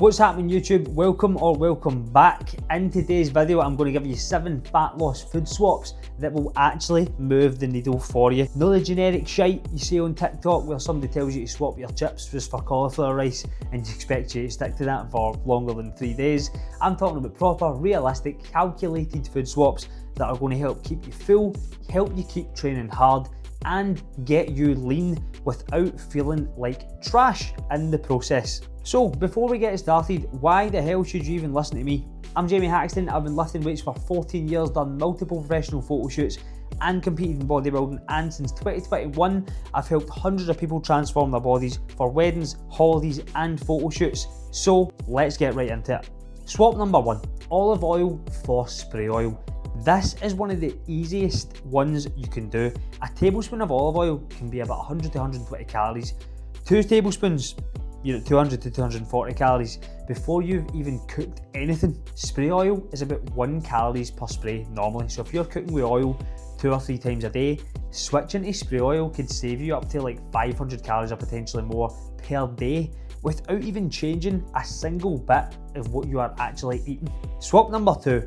What's happening YouTube? Welcome or welcome back. In today's video I'm going to give you 7 fat loss food swaps that will actually move the needle for you. Not the generic shite you see on TikTok where somebody tells you to swap your chips just for cauliflower rice and expect you to stick to that for longer than 3 days. I'm talking about proper, realistic, calculated food swaps that are going to help keep you full, help you keep training hard and get you lean without feeling like trash in the process. So before we get started, why the hell should you even listen to me? I'm Jamie Haxton. I've been lifting weights for 14 years, done multiple professional photo shoots and competed in bodybuilding, and since 2021 I've helped hundreds of people transform their bodies for weddings, holidays and photo shoots. So let's get right into it. Swap number 1, olive oil for spray oil. This is one of the easiest ones you can do. A tablespoon of olive oil can be about 100 to 120 calories. 2 tablespoons, you're at 200 to 240 calories before you've even cooked anything. Spray oil is about 1 calories per spray normally, so if you're cooking with oil 2 or 3 times a day, switching to spray oil could save you up to like 500 calories or potentially more per day without even changing a single bit of what you are actually eating. Swap number 2,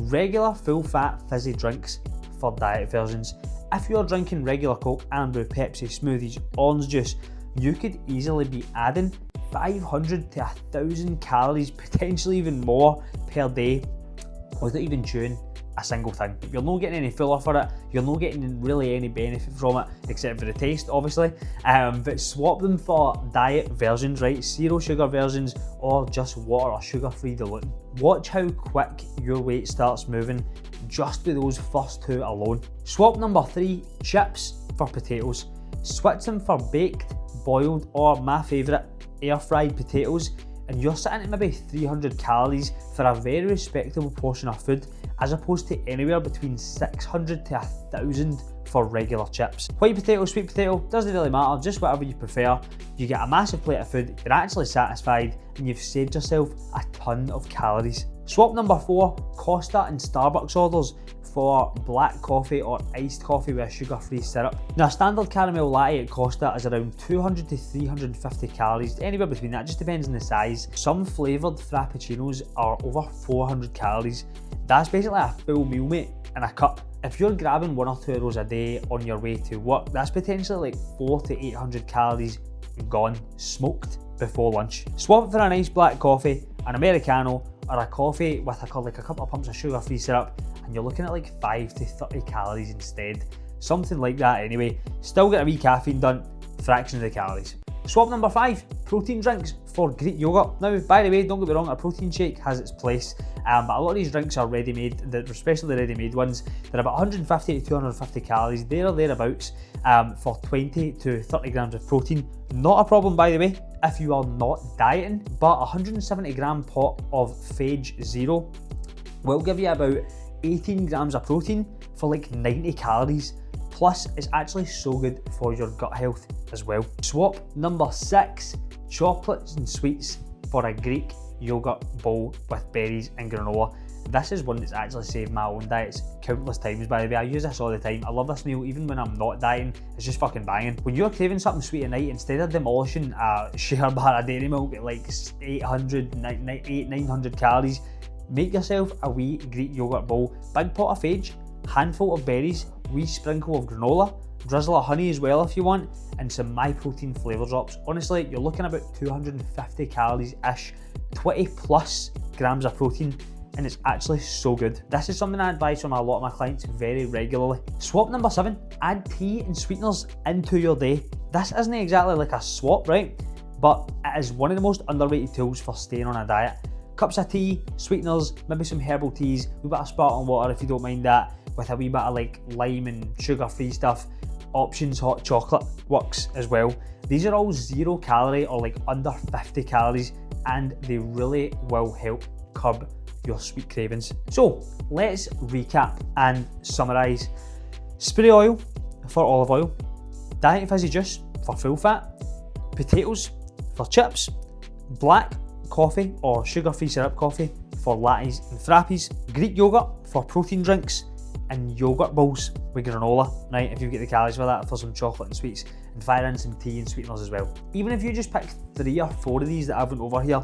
regular full fat fizzy drinks for diet versions. If you're drinking regular Coke, Amber, Pepsi, smoothies, orange juice, you could easily be adding 500 to 1,000 calories, potentially even more per day without even chewing a single thing. You're not getting any fuller for it, you're not getting really any benefit from it except for the taste obviously, but swap them for diet versions, right? 0 sugar versions or just water or sugar free diluting. Watch how quick your weight starts moving just with those first 2 alone. Swap number 3, chips for potatoes. Switch them for baked, boiled or my favourite, air fried potatoes, and you're sitting at maybe 300 calories for a very respectable portion of food, as opposed to anywhere between 600 to 1,000 for regular chips. White potato, sweet potato, doesn't really matter, just whatever you prefer. You get a massive plate of food, you're actually satisfied, and you've saved yourself a ton of calories. Swap number 4, Costa and Starbucks orders for black coffee or iced coffee with a sugar-free syrup. Now a standard caramel latte at Costa is around 200 to 350 calories, anywhere between that, just depends on the size. Some flavoured frappuccinos are over 400 calories. That's basically a full meal, mate, in a cup. If you're grabbing 1 or 2 of those a day on your way to work, that's potentially like 400 to 800 calories gone, smoked before lunch. Swap it for a nice black coffee, an Americano, or a coffee with a couple of pumps of sugar-free syrup, and you're looking at like 5 to 30 calories instead. Something like that anyway. Still get a wee caffeine done, fraction of the calories. Swap number 5, protein drinks for Greek yogurt. Now, by the way, don't get me wrong, a protein shake has its place, but a lot of these drinks are ready-made, especially the ready-made ones. They're about 150 to 250 calories, there or thereabouts, for 20 to 30 grams of protein. Not a problem, by the way, if you are not dieting, but a 170 gram pot of Phage Zero will give you about 18 grams of protein for like 90 calories. Plus, it's actually so good for your gut health as well. Swap number 6, chocolates and sweets for a Greek yogurt bowl with berries and granola. This is one that's actually saved my own diets countless times, by the way. I use this all the time. I love this meal even when I'm not dieting. It's just fucking banging. When you're craving something sweet at night, instead of demolishing a share bar of dairy milk at like 900 calories, make yourself a wee Greek yogurt bowl. Big pot of Phage, handful of berries, wee sprinkle of granola, drizzle of honey as well if you want, and some My Protein flavour drops. Honestly, you're looking at about 250 calories-ish, 20 plus grams of protein, and it's actually so good. This is something I advise from a lot of my clients very regularly. Swap number 7, add tea and sweeteners into your day. This isn't exactly like a swap, right? But it is one of the most underrated tools for staying on a diet. Cups of tea, sweeteners, maybe some herbal teas, a wee bit of sparkling water if you don't mind that, with a wee bit of like lime and sugar-free stuff. Options hot chocolate works as well. These are all 0 calorie or like under 50 calories, and they really will help curb your sweet cravings. So let's recap and summarise. Spray oil for olive oil, diet fizzy juice for full fat, potatoes for chips, black coffee or sugar-free syrup coffee for lattes and frappies, Greek yogurt for protein drinks, and yogurt bowls with granola, right, if you get the calories for that, for some chocolate and sweets, and fire in some tea and sweeteners as well. Even if you just pick 3 or 4 of these that I've went over here,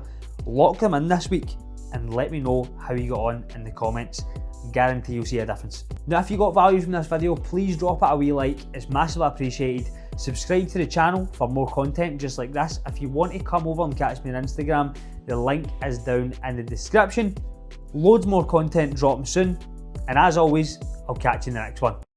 lock them in this week and let me know how you got on in the comments. Guarantee you'll see a difference. Now, if you got value from this video, please drop it a wee like. It's massively appreciated. Subscribe to the channel for more content just like this. If you want to come over and catch me on Instagram, the link is down in the description. Loads more content dropping soon. And as always, I'll catch you in the next one.